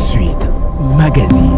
Suite Magazine.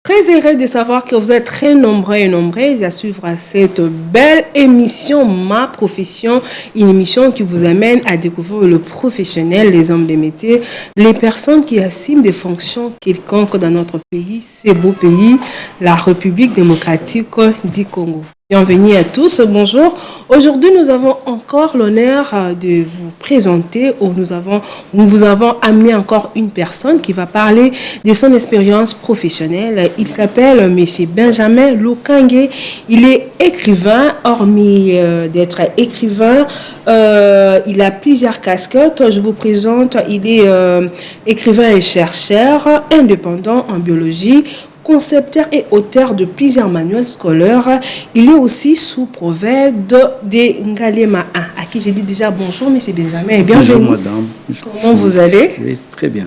Très heureux de savoir que vous êtes très nombreux et nombreuses à suivre cette belle émission Ma Profession, une émission qui vous amène à découvrir le professionnel, les hommes des métiers, les personnes qui assument des fonctions quelconques dans notre pays, ce beau pays, la République démocratique du Congo. Bienvenue à tous, bonjour. Aujourd'hui, nous avons encore l'honneur de vous présenter, nous vous avons amené encore une personne qui va parler de son expérience professionnelle. Il s'appelle M. Benjamin Lokange. Il est écrivain, hormis d'être écrivain, il a plusieurs casquettes. Je vous présente, il est écrivain et chercheur, indépendant en biologie, concepteur et auteur de plusieurs manuels scolaires. Il est aussi sous-prophète de Ngalema 1, à qui j'ai dit déjà bonjour, M. Benjamin, et bienvenue. Bonjour, madame. Comment vous allez? Oui, très bien.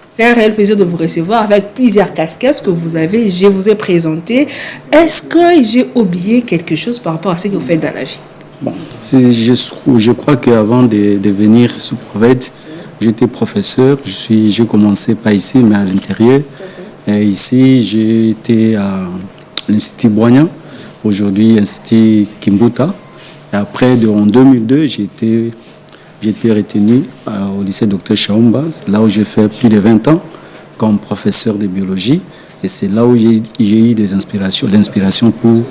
C'est un réel plaisir de vous recevoir avec plusieurs casquettes que vous avez. Je vous ai présenté. Est-ce que j'ai oublié quelque chose par rapport à ce que vous faites dans la vie? Bon, je crois qu'avant de devenir sous-prophète, j'étais professeur. J'ai commencé pas ici, mais à l'intérieur. Et ici, j'ai été à l'Institut Boignan, aujourd'hui Institut Kimbuta. Et après, en 2002, j'ai été retenu au lycée Dr Chaumba, là où j'ai fait plus de 20 ans comme professeur de biologie. Et c'est là où j'ai eu l'inspiration pour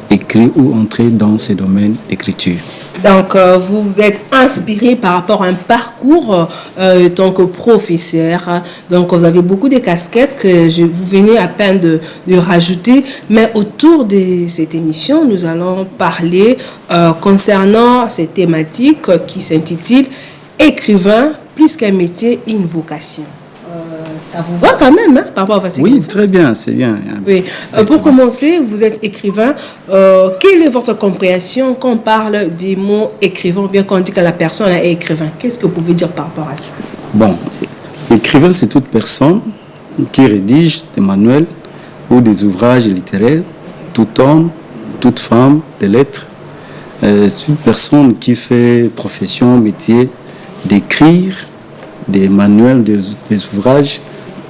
écrire ou entrer dans ces domaines d'écriture. Donc, vous vous êtes inspiré par rapport à un parcours en tant que professeur. Donc, vous avez beaucoup de casquettes que vous venez à peine de rajouter. Mais autour de cette émission, nous allons parler concernant cette thématique qui s'intitule « Écrivain, plus qu'un métier, une vocation ». Ça vous va quand même, hein, par rapport à votre Oui, très bien, c'est bien. Oui. Pour commencer, vous êtes écrivain. Quelle est votre compréhension quand on parle du mot écrivain, ou bien quand on dit que la personne est écrivain? Qu'est-ce que vous pouvez dire par rapport à ça? Bon, écrivain, c'est toute personne qui rédige des manuels ou des ouvrages littéraires, tout homme, toute femme, des lettres. C'est une personne qui fait profession, métier, d'écrire des manuels, des ouvrages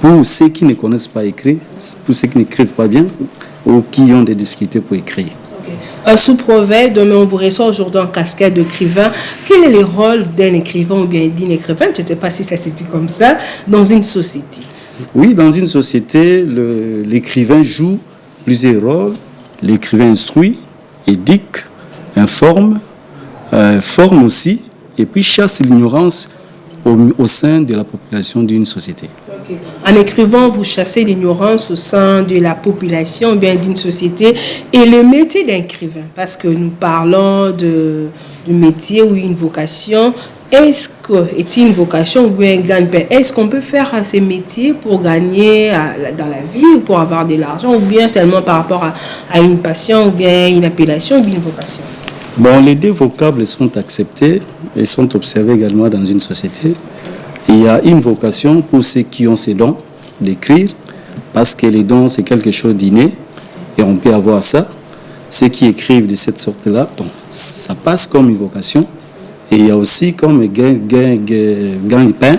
pour ceux qui ne connaissent pas écrire, pour ceux qui n'écrivent pas bien ou qui ont des difficultés pour écrire. Okay. Sous-prophète, demain on vous reçoit aujourd'hui en casquette d'écrivain. Quel est le rôle d'un écrivain ou bien d'une écrivain, je ne sais pas si ça se dit comme ça, dans une société? Oui, dans une société, l'écrivain joue plusieurs rôles. L'écrivain instruit, éduque, informe, forme aussi, et puis chasse l'ignorance au sein de la population d'une société. Okay. En écrivant, vous chassez l'ignorance au sein de la population ou bien d'une société. Et le métier d'écrivain, parce que nous parlons de métier ou une vocation, est-ce que c'est une vocation ou bien un gagne-pain? Est-ce qu'on peut faire ces métiers pour gagner dans la vie ou pour avoir de l'argent ou bien seulement par rapport à une passion ou bien une appellation ou bien une vocation? Bon, les deux vocables sont acceptés et sont observés également dans une société. Il y a une vocation pour ceux qui ont ces dons d'écrire, parce que les dons, c'est quelque chose d'inné et on peut avoir ça. Ceux qui écrivent de cette sorte-là, donc, ça passe comme une vocation. Et il y a aussi comme gagne-pain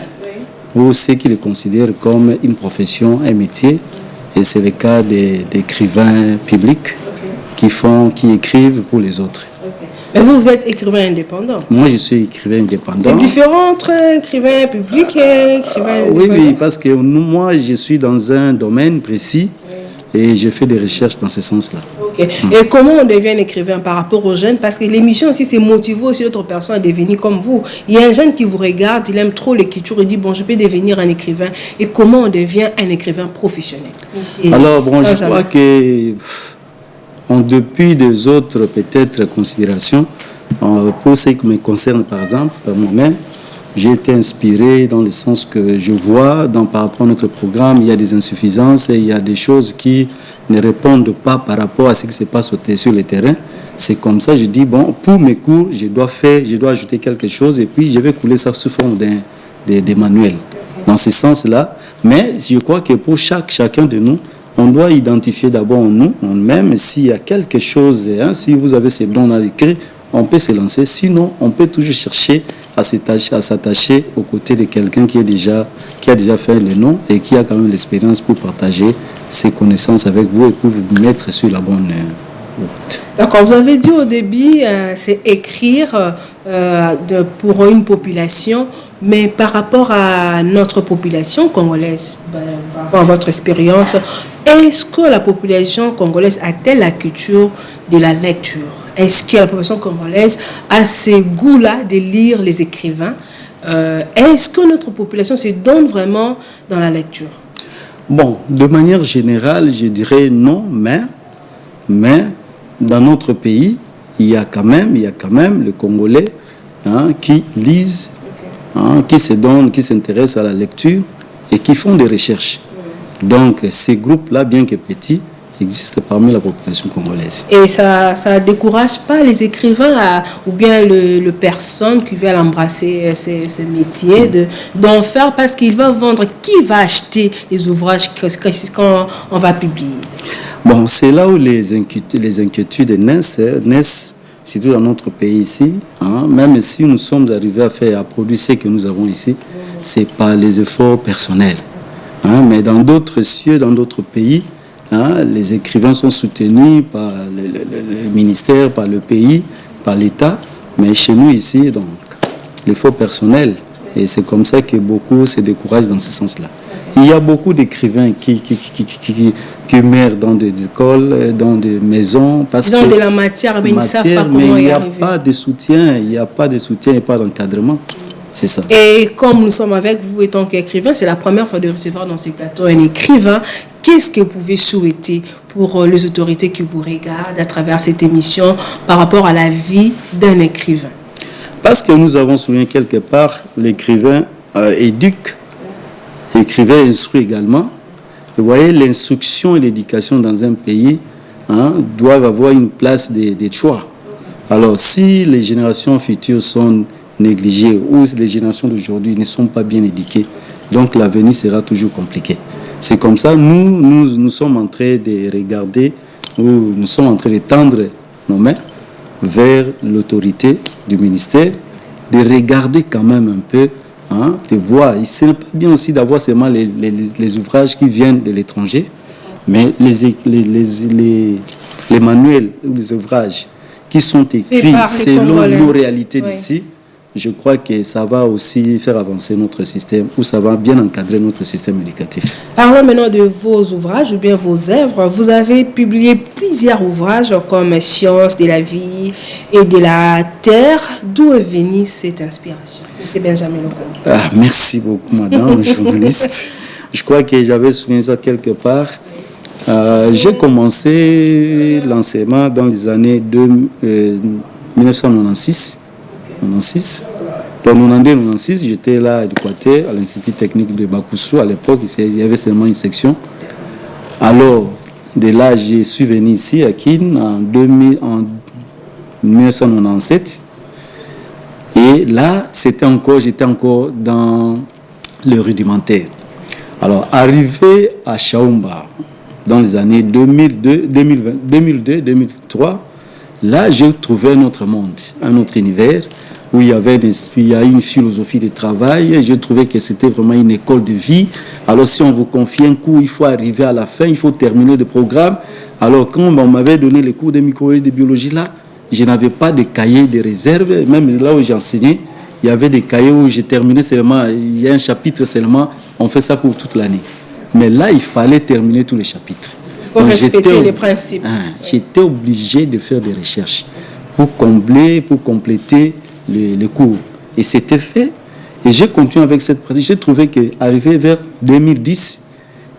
pour ceux qui le considèrent comme une profession, un métier. Et c'est le cas des écrivains publics qui écrivent pour les autres. Mais vous êtes écrivain indépendant. Moi, je suis écrivain indépendant. C'est différent entre écrivain public et écrivain indépendant? Oui, parce que moi, je suis dans un domaine précis et je fais des recherches dans ce sens-là. Okay. Et comment on devient un écrivain par rapport aux jeunes? Parce que l'émission aussi, c'est motiver aussi d'autres personnes à devenir comme vous. Il y a un jeune qui vous regarde, il aime trop l'écriture, il dit, bon, je peux devenir un écrivain. Et comment on devient un écrivain professionnel? Alors, bon, je crois que... depuis des autres peut-être considérations, Pour ce qui me concerne, par exemple, moi-même, j'ai été inspiré dans le sens que je vois, par rapport à notre programme, il y a des insuffisances et il y a des choses qui ne répondent pas par rapport à ce qui se passe sur le terrain. C'est comme ça, je dis, bon, pour mes cours, je dois ajouter quelque chose et puis je vais couler ça sous forme d'un manuel. Dans ce sens-là, mais je crois que pour chacun de nous, on doit identifier d'abord nous-mêmes, s'il y a quelque chose, si vous avez ces dons à l'écrit, on peut se lancer. Sinon, on peut toujours chercher à s'attacher aux côtés de quelqu'un qui a déjà fait le nom et qui a quand même l'expérience pour partager ses connaissances avec vous et pour vous mettre sur la bonne route. D'accord, vous avez dit au début, c'est écrire pour une population, mais par rapport à notre population congolaise, par rapport à votre expérience, est-ce que la population congolaise a-t-elle la culture de la lecture? Est-ce que la population congolaise a ce goût-là de lire les écrivains? Est-ce que notre population se donne vraiment dans la lecture? Bon, de manière générale, je dirais non, mais dans notre pays, il y a quand même les Congolais qui lisent, qui se donnent, qui s'intéressent à la lecture et qui font des recherches. Donc, ces groupes-là, bien que petits, existent parmi la population congolaise. Et ça ne décourage pas les écrivains ou bien le personne qui veut embrasser ce métier d'en faire parce qu'il va vendre. Qui va acheter les ouvrages quand on va publier? Bon, c'est là où les inquiétudes naissent, surtout dans notre pays ici. Même si nous sommes arrivés à produire ce que nous avons ici, c'est par les efforts personnels. Mais dans d'autres cieux, dans d'autres pays, les écrivains sont soutenus par le ministère, par le pays, par l'État. Mais chez nous ici, donc, l'effort personnel. Et c'est comme ça que beaucoup se découragent dans ce sens-là. Il y a beaucoup d'écrivains qui meurent dans des écoles, dans des maisons. Ils ont de la matière, mais ils ne savent pas comment y arriver. Il n'y a pas de soutien, et pas d'encadrement. C'est ça. Et comme nous sommes avec vous en tant qu'écrivain, c'est la première fois de recevoir dans ce plateau un écrivain. Qu'est-ce que vous pouvez souhaiter pour les autorités qui vous regardent à travers cette émission par rapport à la vie d'un écrivain? Parce que nous avons souligné quelque part, l'écrivain éduque, l'écrivain instruit également. Vous voyez, l'instruction et l'éducation dans un pays doivent avoir une place des choix. Alors, si les générations futures sont négligées ou les générations d'aujourd'hui ne sont pas bien éduquées, donc l'avenir sera toujours compliqué. C'est comme ça, nous sommes en train de regarder, nous sommes en train de tendre nos mains vers l'autorité du ministère, de regarder quand même un peu, de voir. Ce n'est pas bien aussi d'avoir seulement les ouvrages qui viennent de l'étranger, mais les manuels ou les ouvrages qui sont écrits selon nos réalités d'ici. Je crois que ça va aussi faire avancer notre système, ou ça va bien encadrer notre système éducatif. Parlons maintenant de vos ouvrages ou bien vos œuvres. Vous avez publié plusieurs ouvrages comme Sciences de la vie et de la terre. D'où est venue cette inspiration? C'est Benjamin Lokange. Merci beaucoup, madame, journaliste. Je crois que j'avais souligné ça quelque part. J'ai commencé l'enseignement dans les années 1996. Donc, en 1996, j'étais là à l'Équateur, à l'Institut technique de Bakusu. À l'époque, il y avait seulement une section. Alors, de là, je suis venu ici à Kin en 1997. Et là, j'étais encore dans le rudimentaire. Alors, arrivé à Chaumba, dans les années 2002-2003, là, j'ai trouvé un autre monde, un autre univers, où il y a une philosophie de travail. J'ai trouvé que c'était vraiment une école de vie. Alors, si on vous confie un cours, il faut arriver à la fin, il faut terminer le programme. Alors, quand on m'avait donné les cours de microbiologie, de biologie, là, je n'avais pas de cahier de réserve. Même là où j'enseignais, il y avait des cahiers où j'ai terminé seulement, il y a un chapitre seulement, on fait ça pour toute l'année. Mais là, il fallait terminer tous les chapitres. Il faut respecter les principes. J'étais obligé de faire des recherches pour compléter les cours. Et c'était fait. Et j'ai continué avec cette pratique. J'ai trouvé qu'arrivé vers 2010,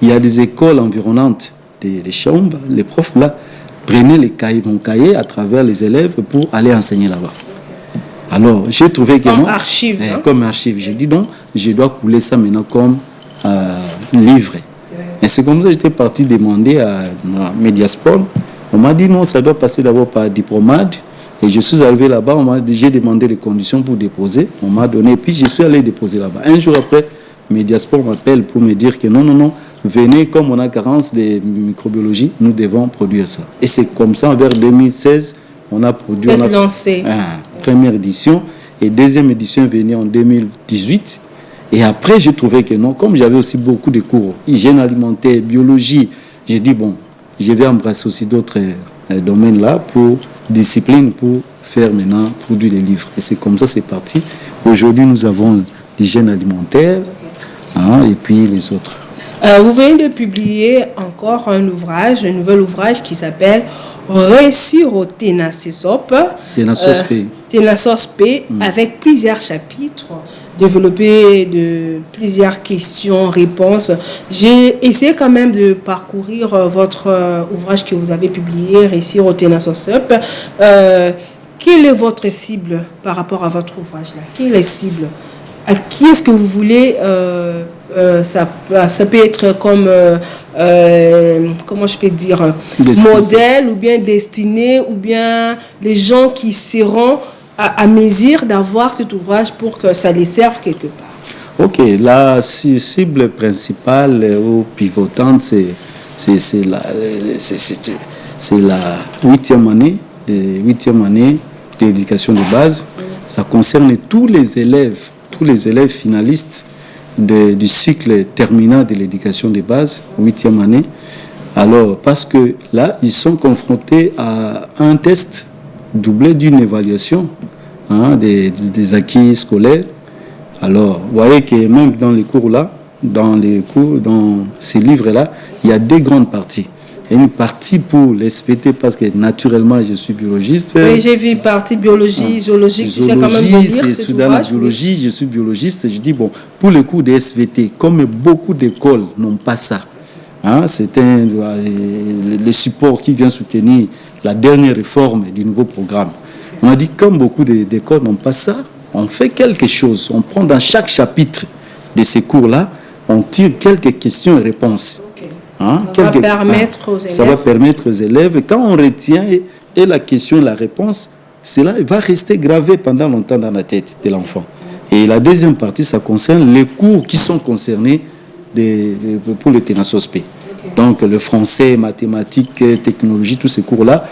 il y a des écoles environnantes des chambres. Les profs là prenaient mon cahier à travers les élèves pour aller enseigner là-bas. Alors, j'ai trouvé que comme non. Archive. Hein? Comme archive. J'ai dit non, je dois couler ça maintenant comme livre. Et c'est comme ça que j'étais parti demander à Mediasport. On m'a dit non, ça doit passer d'abord par diplomate. Et je suis arrivé là-bas, j'ai demandé les conditions pour déposer. On m'a donné, puis je suis allé déposer là-bas. Un jour après, Mediasport m'appelle pour me dire que non, venez, comme on a carence de microbiologie, nous devons produire ça. Et c'est comme ça, vers 2016, on a produit. Vous êtes lancé. Première édition. Et deuxième édition est venue en 2018. Et après, j'ai trouvé que non, comme j'avais aussi beaucoup de cours, hygiène alimentaire, biologie, j'ai dit, bon, je vais embrasser aussi d'autres domaines là pour discipline, pour faire maintenant, produire des livres. Et c'est comme ça, c'est parti. Aujourd'hui, nous avons l'hygiène alimentaire, et puis les autres. Vous venez de publier encore un nouvel ouvrage qui s'appelle Réussir au Ténacesop. Ténacesop, avec plusieurs chapitres, développé de plusieurs questions, réponses. J'ai essayé quand même de parcourir votre ouvrage que vous avez publié, Réussir au Ténacesop. Quelle est votre cible par rapport à votre ouvrage-là? Quelle est la cible? À qui est-ce que vous voulez ça peut être comme, comment je peux dire, modèle ou bien destiné, ou bien les gens qui seront à mesure d'avoir cet ouvrage pour que ça les serve quelque part. Ok, la cible principale ou pivotante, c'est la huitième année de l'éducation de base. Ça concerne tous les élèves finalistes du cycle terminal de l'éducation de base, 8e année. Alors, parce que là, ils sont confrontés à un test doublé d'une évaluation des acquis scolaires. Alors, vous voyez que même dans les cours là, dans ces livres-là, il y a deux grandes parties. Il y a une partie pour les SVT parce que naturellement je suis biologiste. Oui, j'ai vu partie biologie, zoologie, tu sais quand même de lire c'est dans la biologie, je suis biologiste. Je dis bon, pour le cours des SVT, comme beaucoup d'écoles n'ont pas ça, c'est le support qui vient soutenir la dernière réforme du nouveau programme. On a dit comme beaucoup d'écoles n'ont pas ça, on fait quelque chose. On prend dans chaque chapitre de ces cours-là, on tire quelques questions et réponses. Ça va permettre aux élèves. Ça va permettre aux élèves. Quand on retient et la question et la réponse, cela va rester gravé pendant longtemps dans la tête de l'enfant. Et la deuxième partie, ça concerne les cours qui sont concernés pour le Ténacesop. Donc le français, mathématiques, technologie, tous ces cours-là,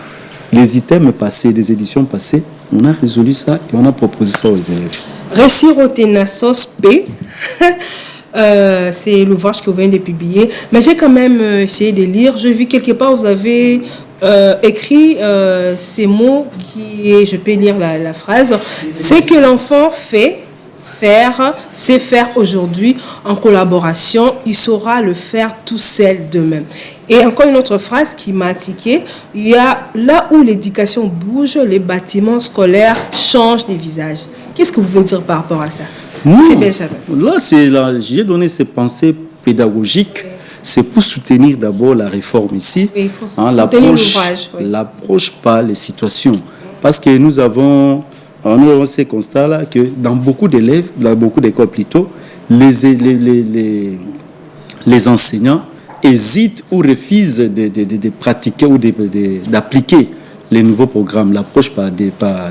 les items passés, les éditions passées, on a résolu ça et on a proposé ça aux élèves. Réussir au Ténacesop. C'est l'ouvrage que vous venez de publier, mais j'ai quand même essayé de lire. Je vis quelque part, vous avez écrit ces mots je peux lire la phrase. C'est que l'enfant sait faire aujourd'hui en collaboration, il saura le faire tout seul demain. Et encore une autre phrase qui m'a tiqué, il y a là où l'éducation bouge, les bâtiments scolaires changent de visage. Qu'est-ce que vous voulez dire par rapport à ça? Non, là, j'ai donné ces pensées pédagogiques. C'est pour soutenir d'abord la réforme ici, l'approche par les situations. Parce que nous avons ces constats-là que dans beaucoup d'élèves, dans beaucoup d'écoles plutôt, les enseignants hésitent ou refusent de pratiquer ou d'appliquer les nouveaux programmes, l'approche par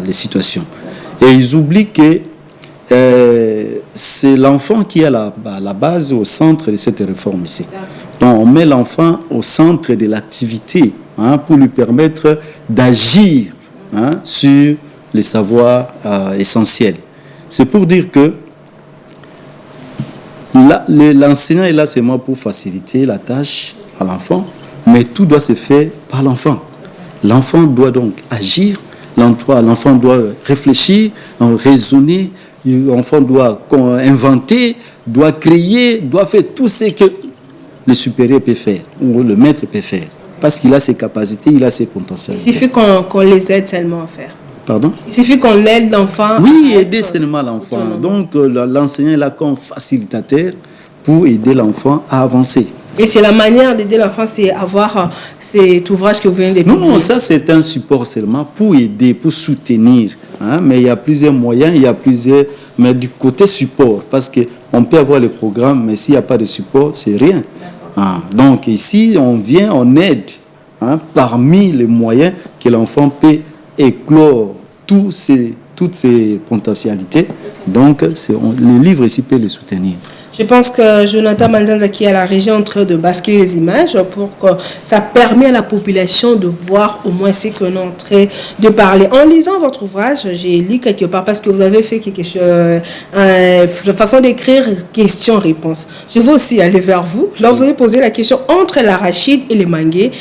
les situations. Et ils oublient que c'est l'enfant qui est à la base, au centre de cette réforme ici. Donc on met l'enfant au centre de l'activité pour lui permettre d'agir sur les savoirs essentiels. C'est pour dire que l'enseignant est là seulement pour faciliter la tâche à l'enfant, mais tout doit se faire par l'enfant. L'enfant doit donc agir, l'enfant doit réfléchir, raisonner, l'enfant doit inventer, doit créer, doit faire tout ce que le supérieur peut faire, ou le maître peut faire. Parce qu'il a ses capacités, il a ses potentialités. Il suffit qu'on les aide seulement à faire. Pardon? Il suffit qu'on l'aide l'enfant. Oui, aider seulement l'enfant. Donc l'enseignant est là comme facilitateur pour aider l'enfant à avancer. Et c'est la manière d'aider l'enfant, c'est avoir cet ouvrage que vous venez de publier. Non, ça c'est un support seulement pour aider, pour soutenir. hein, mais il y a plusieurs moyens, il y a plusieurs... Mais du côté support, parce qu'on peut avoir le programme, mais s'il n'y a pas de support, c'est rien. Hein. Donc ici, on vient, on aide, hein, parmi les moyens que l'enfant peut éclore toutes ces potentialités. Donc, le livre ici peut les soutenir. Je pense que Jonathan Manzanza qui est à la région en train de basculer les images pour que ça permet à la population de voir au moins ce qu'on est en train de parler. En lisant votre ouvrage, j'ai lu quelque part parce que vous avez fait quelque chose, la façon d'écrire question-réponse. Je veux aussi aller vers vous. Là, vous avez posé la question entre l'arachide et le mangué,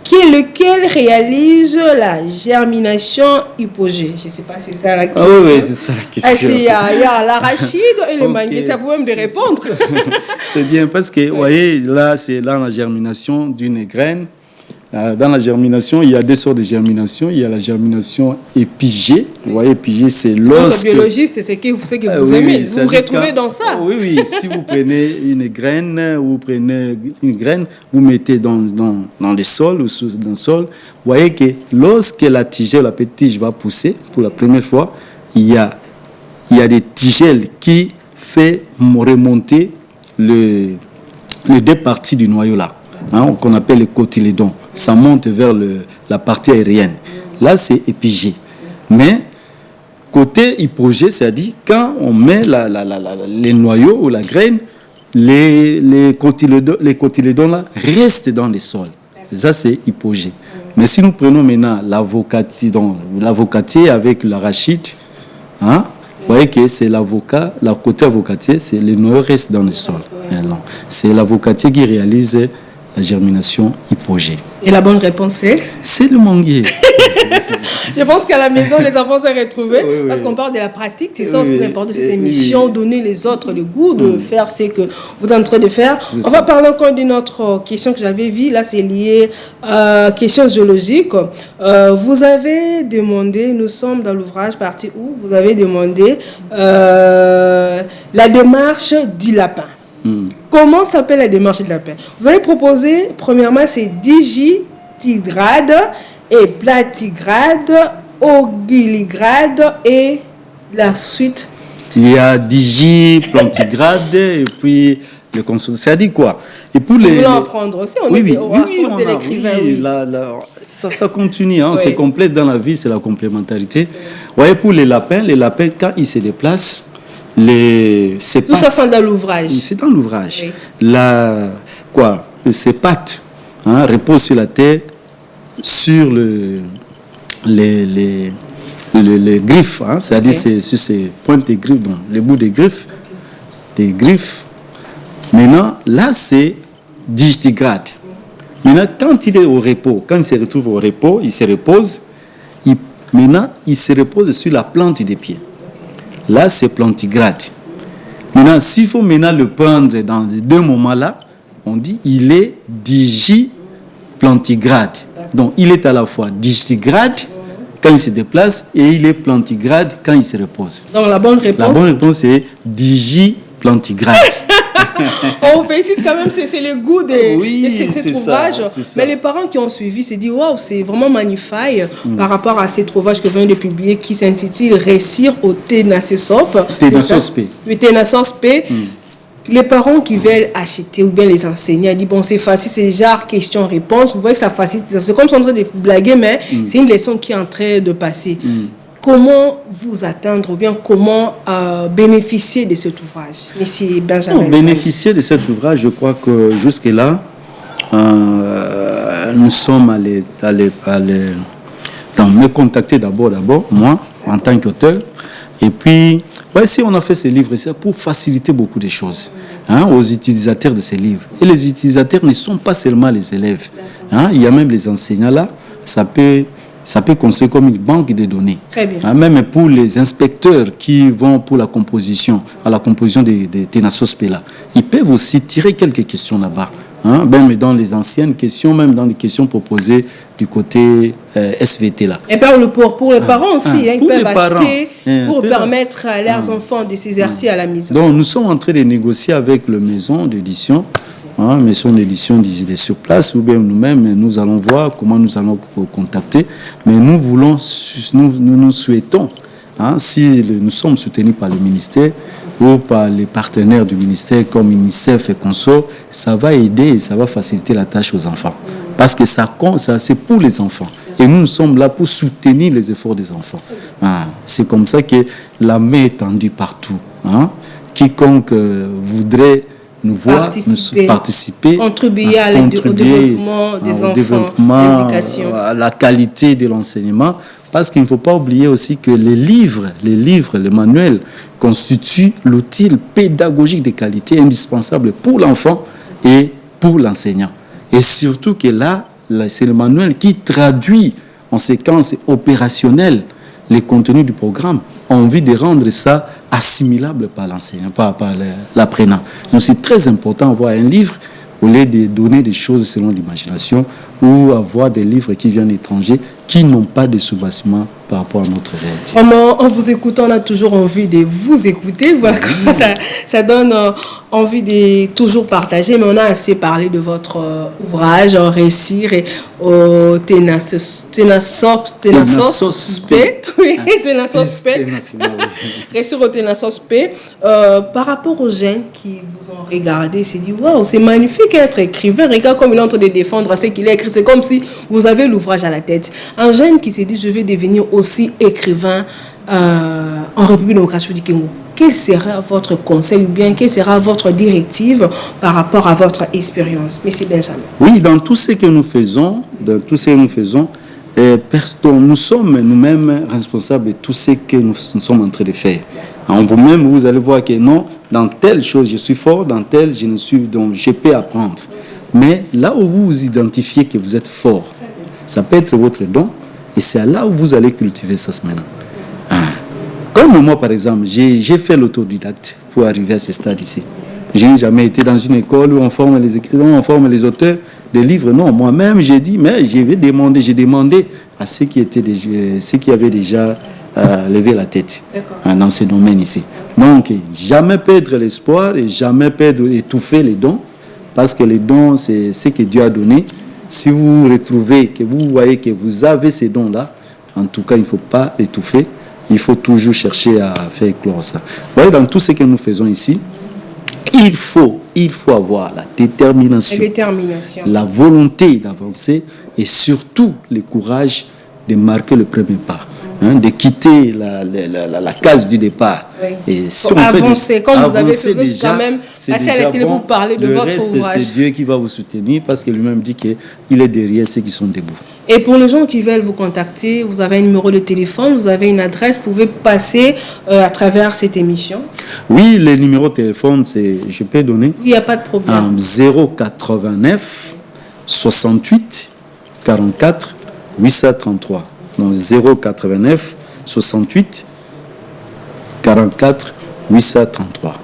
qui est lequel réalise la germination hypogée. Je ne sais pas si c'est ça la question. Ah oui, c'est ça la question. Il y a l'arachide et le mangué, ça vous même de répondre. C'est bien parce que, vous voyez, là, c'est dans la germination d'une graine. Dans la germination, il y a deux sortes de germination. Il y a la germination épigée. Vous voyez, épigée, c'est lorsque... Le biologiste, c'est ce que vous aimez. Vous vous retrouvez dans ça. Oui. Si vous prenez une graine, vous mettez dans le sol ou dans le sol. Vous voyez que lorsque la tigelle, la petite tige va pousser pour la première fois, il y a des tigelles qui fait remonter les deux parties du noyau là, hein, qu'on appelle les cotylédons. Ça monte vers la partie aérienne. Là, c'est épigée. Mais côté hypogée, c'est-à-dire quand on met les noyaux ou la graine, les cotylédons là restent dans les sols. Ça, c'est hypogée. Mais si nous prenons maintenant l'avocatier avec l'arachide, hein, vous voyez que c'est l'avocat, la côté avocatier, c'est les noyaux restent dans les sols. C'est l'avocatier qui réalise la germination hypogée. Et la bonne réponse est? C'est le manguier. Je pense qu'à la maison, les enfants s'est retrouvés parce qu'on parle de la pratique. C'est ça aussi l'important de cette émission, donner les autres le goût de faire ce que vous êtes en train de faire. On va parler encore d'une autre question que j'avais vue. Là, c'est lié à question géologique. Vous avez demandé, nous sommes dans l'ouvrage partie où vous avez demandé la démarche du lapin. Comment s'appelle la démarche du lapin? Vous avez proposé, premièrement, c'est digitigrade et platigrade, oguligrade et la suite. Il y a digiplantigrade et puis le consonant. Ça dit quoi? Et pour les. Vous voulez en prendre aussi? On est force de l'écrivain. Ça continue, hein, c'est complet dans la vie, c'est la complémentarité. Vous voyez, pour les lapins, quand ils se déplacent, tout ça, c'est dans l'ouvrage. C'est dans l'ouvrage. Oui. Ces pattes, hein, reposent sur la terre, sur les griffes, hein, c'est-à-dire sur ces pointes des griffes, donc les bouts des griffes. Maintenant, là, c'est digitigrade. Maintenant, quand il est au repos, quand il se retrouve au repos, il se repose. Maintenant, il se repose sur la plante des pieds. Là, c'est plantigrade. Maintenant, s'il faut maintenant le prendre dans les deux moments-là, on dit il est digiplantigrade. Donc, il est à la fois digitigrade quand il se déplace et il est plantigrade quand il se repose. Donc, la bonne réponse est digiplantigrade. On vous félicite quand même, c'est le goût de cet ouvrage. Mais les parents qui ont suivi se disent waouh, c'est vraiment magnifique par rapport à cet ouvrage que vient de publier qui s'intitule Réussir au Ténacesop. Ténacesop. Les parents qui veulent acheter ou bien les enseignants disent bon, c'est facile, c'est genre question-réponse. Vous voyez que ça facilite. C'est comme si on est en train de blaguer, mais c'est une leçon qui est en train de passer. Comment vous atteindre ou bien comment bénéficier de cet ouvrage, Monsieur Benjamin? Bénéficier de cet ouvrage, je crois que jusque-là, nous sommes allés me contacter d'abord, moi, en tant qu'auteur. Et puis, si on a fait ces livres, c'est pour faciliter beaucoup de choses, hein, aux utilisateurs de ces livres. Et les utilisateurs ne sont pas seulement les élèves. Hein, il y a même les enseignants là, ça peut construire comme une banque de données. Très bien. Hein, même pour les inspecteurs qui vont pour la composition des Ténacesop là, ils peuvent aussi tirer quelques questions là-bas. Hein, même dans les anciennes questions, même dans les questions proposées du côté SVT là. Et pour les parents aussi, ils peuvent acheter pour permettre à leurs enfants de s'exercer à la maison. Donc nous sommes en train de négocier avec le maison d'édition, maison d'édition de sur place, ou bien nous-mêmes, nous allons voir comment nous allons contacter. Mais nous souhaitons hein, si nous sommes soutenus par le ministère ou par les partenaires du ministère comme UNICEF et consorts, ça va aider et ça va faciliter la tâche aux enfants. Parce que ça c'est pour les enfants. Et nous sommes là pour soutenir les efforts des enfants. Hein, c'est comme ça que la main est tendue partout. Hein. Quiconque voudrait nous voir, participer, contribuer au développement des enfants, l'éducation, à la qualité de l'enseignement. Parce qu'il ne faut pas oublier aussi que les livres, les manuels constituent l'outil pédagogique de qualité indispensable pour l'enfant et pour l'enseignant. Et surtout que là, c'est le manuel qui traduit en séquence opérationnelle les contenus du programme. On a envie de rendre ça assimilable par l'enseignant, par l'apprenant. Donc c'est très important d'avoir un livre au lieu de donner des choses selon l'imagination ou avoir des livres qui viennent d'étrangers qui n'ont pas de soubassement par rapport à notre réalité. En vous écoutant, on a toujours envie de vous écouter. Voilà, ça donne envie de toujours partager, mais on a assez parlé de votre ouvrage, récit, Tenasos P. Oui, Tenasos P. Récit au Tenasos P. Par rapport aux jeunes qui vous ont regardé, c'est dit, waouh, c'est magnifique être écrivain. Regarde comme il est en train de défendre ce qu'il a écrit. C'est comme si vous avez l'ouvrage à la tête. Un jeune qui s'est dit, je vais devenir aussi écrivain en République démocratique du Congo. Quel sera votre conseil ou bien quelle sera votre directive par rapport à votre expérience? Monsieur Benjamin. Oui, dans tout ce que nous faisons, nous sommes nous-mêmes responsables de tout ce que nous sommes en train de faire. En vous-même, vous allez voir que non, dans telle chose je suis fort, dans telle je ne suis, donc je peux apprendre. Mais là où vous vous identifiez que vous êtes fort, ça peut être votre don, et c'est là où vous allez cultiver ça maintenant. Comme moi, par exemple, j'ai fait l'autodidacte pour arriver à ce stade ici. Je n'ai jamais été dans une école où on forme les écrivains, on forme les auteurs des livres. Non, moi-même, j'ai dit, mais j'ai demandé à ceux qui avaient déjà levé la tête dans ces domaines ici. Donc, jamais perdre l'espoir et jamais étouffer les dons, parce que les dons, c'est ce que Dieu a donné. Si vous retrouvez, que vous voyez que vous avez ces dons-là, en tout cas, il ne faut pas étouffer. Il faut toujours chercher à faire éclore ça. Vous voyez, dans tout ce que nous faisons ici, il faut avoir la détermination, la volonté d'avancer et surtout le courage de marquer le premier pas. De quitter la case du départ. Oui. Et si on avancer, comme vous avez fait déjà, quand même, passer à la télé pour parler de votre ouvrage. C'est Dieu qui va vous soutenir parce que lui-même dit qu'il est derrière ceux qui sont debout. Et pour les gens qui veulent vous contacter, vous avez un numéro de téléphone, vous avez une adresse, vous pouvez passer à travers cette émission. Oui, le numéro de téléphone, je peux donner. Oui, il n'y a pas de problème. 089 68 44 833. Donc 089 68 44 833.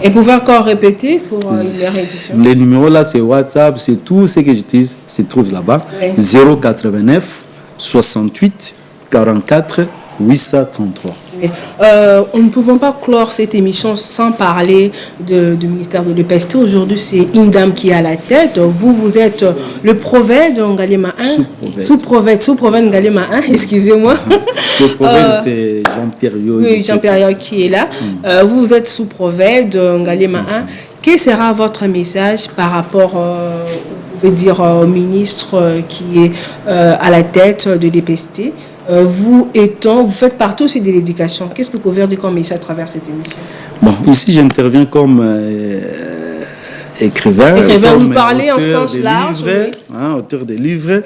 Et pouvez encore répéter pour une réédition? Les numéros là, c'est WhatsApp, c'est tout ce que j'utilise, se trouve là-bas. Oui. 089 68 44 833. Oui. Nous ne pouvons pas clore cette émission sans parler du ministère de l'EPST. Aujourd'hui, c'est une dame qui est à la tête. Vous êtes le prophète Ngalema 1. Sous-prophète Ngalema 1, excusez-moi. Le prophète, c'est Jean-Pierre Yo. Oui, Jean-Pierre Yo qui est là. Vous êtes sous-prophète Ngalema 1. Quel sera votre message par rapport au ministre qui est à la tête de l'EPST? Vous faites partie aussi de l'éducation. Qu'est-ce que vous pouvez dire comme message à travers cette émission? Bon, ici j'interviens comme écrivain. Vous parlez en sens large. Auteur de livres.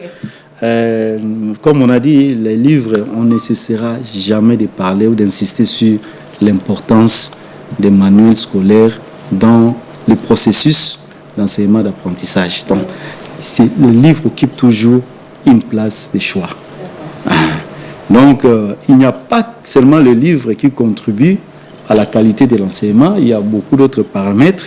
Comme on a dit, les livres, on ne cessera jamais de parler ou d'insister sur l'importance des manuels scolaires dans le processus d'enseignement d'apprentissage. Donc, le livre occupe toujours une place de choix. Donc, il n'y a pas seulement le livre qui contribue à la qualité de l'enseignement, il y a beaucoup d'autres paramètres,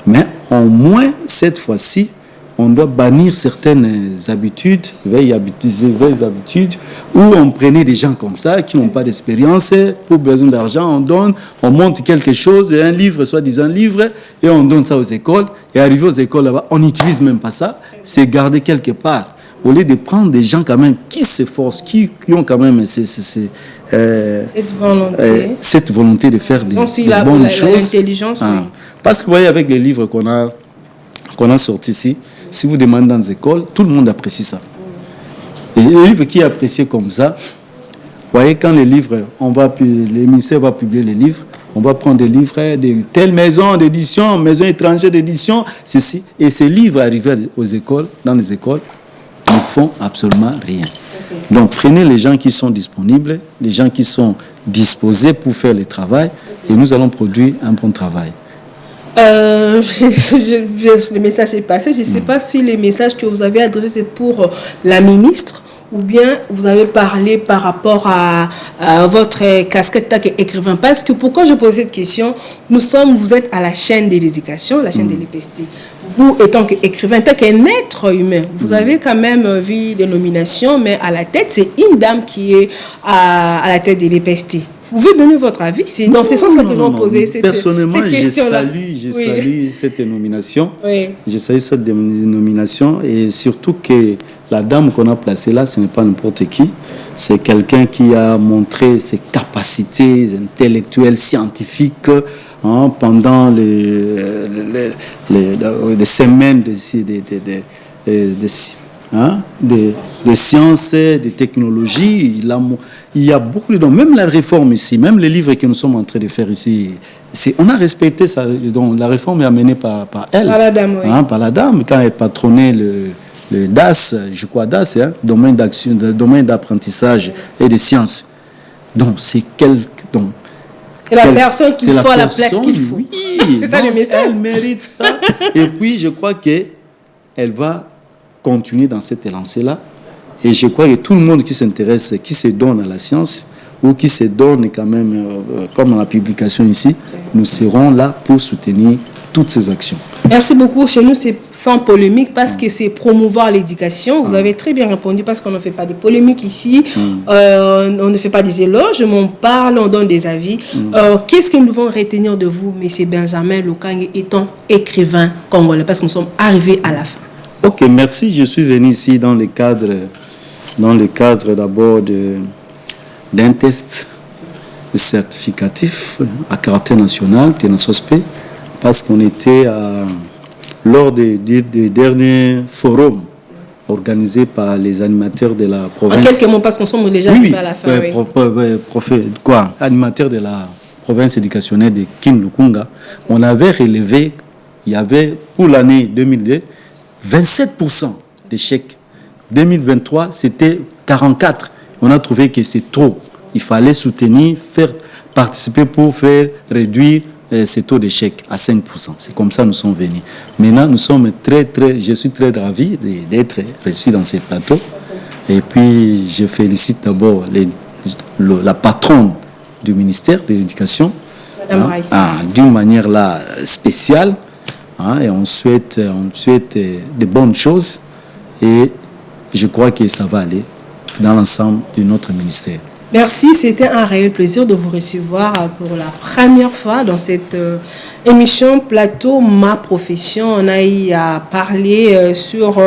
mais au moins, cette fois-ci, on doit bannir certaines habitudes, vieilles habitudes, où on prenait des gens comme ça, qui n'ont pas d'expérience, pour besoin d'argent, on donne, on monte quelque chose, un livre, soi-disant livre, et on donne ça aux écoles, et arrivé aux écoles là-bas, on n'utilise même pas ça, c'est gardé quelque part. Au lieu de prendre des gens quand même qui s'efforcent, qui ont quand même cette volonté de faire des bonnes choses. L'intelligence, oui. Parce que vous voyez, avec les livres qu'on a sortis ici, si vous demandez dans les écoles, tout le monde apprécie ça. Et les livres qui est apprécié comme ça, vous voyez, quand les livres, les ministères vont publier les livres, on va prendre des livres de telle maison d'édition, maison étrangère d'édition, ceci. Et ces livres arrivent aux écoles, dans les écoles, ils ne font absolument rien. Okay. Donc prenez les gens qui sont disponibles, les gens qui sont disposés pour faire le travail, et nous allons produire un bon travail. Le message est passé. Je ne sais pas si les messages que vous avez adressés, c'est pour la ministre, ou bien vous avez parlé par rapport à votre casquette d'écrivain. Parce que pourquoi je pose cette question, vous êtes à la chaîne de l'éducation, la chaîne de l'EPST. Vous, étant qu'écrivain, étant qu'un être humain, vous avez quand même vu des nominations, mais à la tête, c'est une dame qui est à la tête de l'EPST. Vous pouvez donner votre avis? C'est dans ce sens-là que je vais poser cette question. Personnellement, je salue cette nomination. Oui. Je salue cette nomination et surtout que la dame qu'on a placée là, ce n'est pas n'importe qui. C'est quelqu'un qui a montré ses capacités intellectuelles, scientifiques pendant les semaines des sciences, des technologies. Il y a beaucoup de... Même la réforme ici, même les livres que nous sommes en train de faire ici, on a respecté ça. Donc, la réforme est amenée par elle. Par la dame, oui. Par la dame, quand elle patronnait le DAS, je crois DAS, domaine d'action, domaine d'apprentissage et de sciences. Donc, c'est la personne qu'il faut à la place qu'il faut. Oui, c'est ça le message. Elle mérite ça. Et puis, je crois qu'elle va continuer dans cette élancée-là. Et je crois que tout le monde qui s'intéresse, qui se donne à la science, ou qui se donne quand même, comme dans la publication ici, nous serons là pour soutenir toutes ces actions. Merci beaucoup. Chez nous, c'est sans polémique parce que c'est promouvoir l'éducation. Vous avez très bien répondu parce qu'on ne fait pas de polémique ici. On ne fait pas des éloges, mais on parle, on donne des avis. Qu'est-ce que nous devons retenir de vous, M. Benjamin Lokange, étant écrivain congolais, parce que nous sommes arrivés à la fin? Ok, merci. Je suis venu ici dans le cadre d'abord d'un test certificatif à caractère national, TENASOSP, parce qu'on était lors des derniers forums organisés par les animateurs de la province. En quelques mots, parce qu'on sommes déjà arrivés à la fin. Animateurs de la province éducationnelle de Kinlukunga, on avait relevé, il y avait pour l'année 2002, 27% d'échecs. 2023, c'était 44%. On a trouvé que c'est trop. Il fallait soutenir, faire participer pour faire réduire ces taux d'échec à 5%. C'est comme ça que nous sommes venus. Maintenant, nous sommes je suis très ravi d'être reçu dans ces plateaux. Et puis, je félicite d'abord la patronne du ministère de l'Éducation, d'une manière là spéciale. Et on souhaite de bonnes choses. Et je crois que ça va aller dans l'ensemble de notre ministère. Merci, c'était un réel plaisir de vous recevoir pour la première fois dans cette émission Plateau Ma Profession. On a eu à parler sur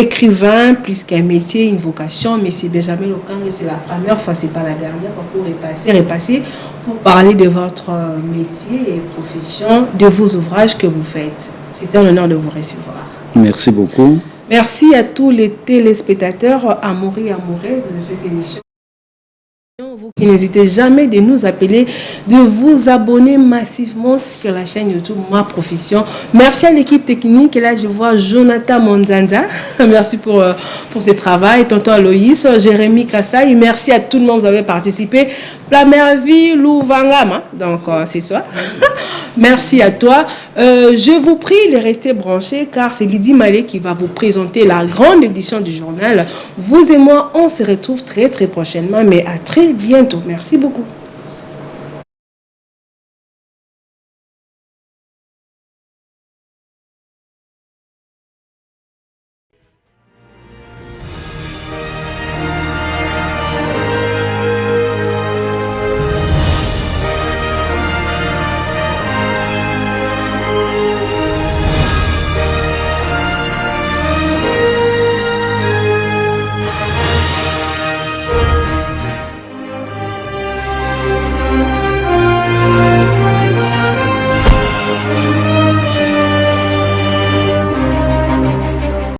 écrivain, plus qu'un métier, une vocation. Mais c'est Benjamin Lokange, c'est la première fois, c'est pas la dernière fois. Il faut repasser pour parler de votre métier et profession, de vos ouvrages que vous faites. C'était un honneur de vous recevoir. Merci beaucoup. Merci à tous les téléspectateurs amoureux et amoureuses de cette émission. Vous qui n'hésitez jamais de nous appeler, de vous abonner massivement sur la chaîne YouTube Ma Profession. Merci à l'équipe technique. Et là, je vois Jonathan Monzanda. Merci pour ce travail. Tonton Aloïs, Jérémy Kassai. Merci à tout le monde qui avez participé. Plamerville Louvangama. Donc, c'est ça. Merci à toi. Je vous prie de rester branchés car c'est Lydie Malé qui va vous présenter la grande édition du journal. Vous et moi, on se retrouve très très prochainement, mais à très bientôt. Merci beaucoup.